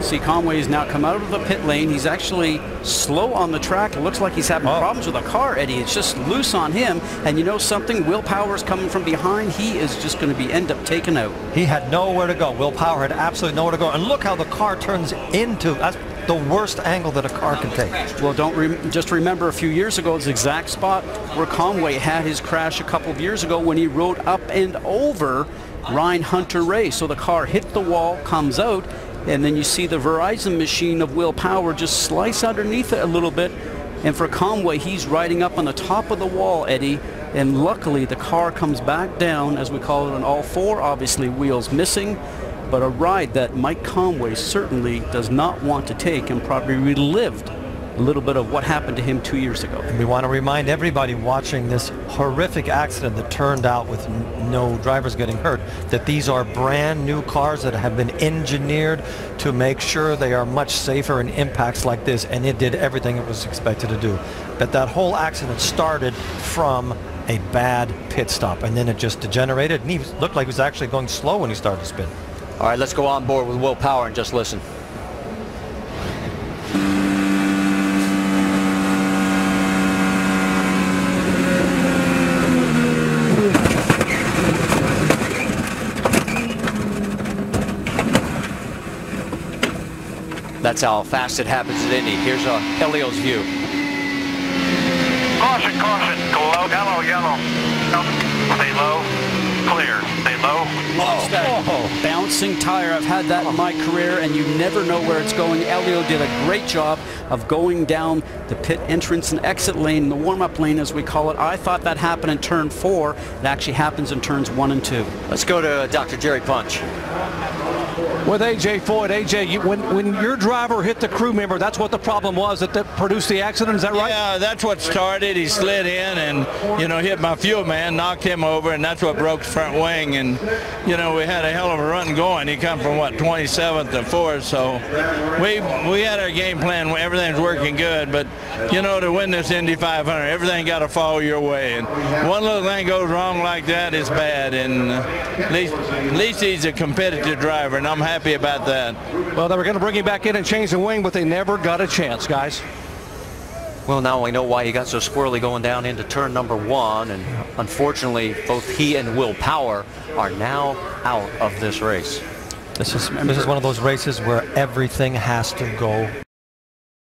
See, Conway's now come out of the pit lane. He's actually slow on the track. It looks like he's having problems with the car, Eddie. It's just loose on him. And you know something? Will Power's coming from behind. He is just going to end up taken out. He had nowhere to go. Will Power had absolutely nowhere to go. And look how the car turns into. That's the worst angle that a car can take. Well, just remember a few years ago, this exact spot where Conway had his crash a couple of years ago when he rode up and over Ryan Hunter-Reay. So the car hit the wall, comes out, and then you see the Verizon machine of Will Power just slice underneath it a little bit. And for Conway, he's riding up on the top of the wall, Eddie. And luckily, the car comes back down, as we call it, on all four, obviously wheels missing. But a ride that Mike Conway certainly does not want to take, and probably relived a little bit of what happened to him 2 years ago. And we want to remind everybody watching this horrific accident that turned out with no drivers getting hurt, that these are brand new cars that have been engineered to make sure they are much safer in impacts like this, and it did everything it was expected to do. But that whole accident started from a bad pit stop, and then it just degenerated, and he looked like he was actually going slow when he started to spin. All right, let's go on board with Will Power and just listen. That's how fast it happens at Indy. Here's Elio's view. Caution, caution. Go low, yellow, yellow. Nope. Stay low. Clear. Stay low. Bouncing tire. I've had that in my career, and you never know where it's going. Elio did a great job of going down the pit entrance and exit lane, the warm-up lane as we call it. I thought that happened in turn 4. It actually happens in turns 1 and 2. Let's go to Dr. Jerry Punch. With A.J. Foyt, A.J., when your driver hit the crew member, that's what the problem was that produced the accident, is that right? Yeah, that's what started. He slid in and, you know, hit my fuel man, knocked him over, and that's what broke the front wing. And, you know, we had a hell of a run going. He come from, what, 27th to 4th, so we had our game plan. Everything's working good, but, you know, to win this Indy 500, everything got to fall your way. And one little thing goes wrong like that is bad, and at least he's a competitive driver, and I'm happy about that. Well, they were going to bring him back in and change the wing, but they never got a chance, guys. Well, now we know why he got so squirrely going down into turn number 1, and unfortunately, both he and Will Power are now out of this race. This is one of those races where everything has to go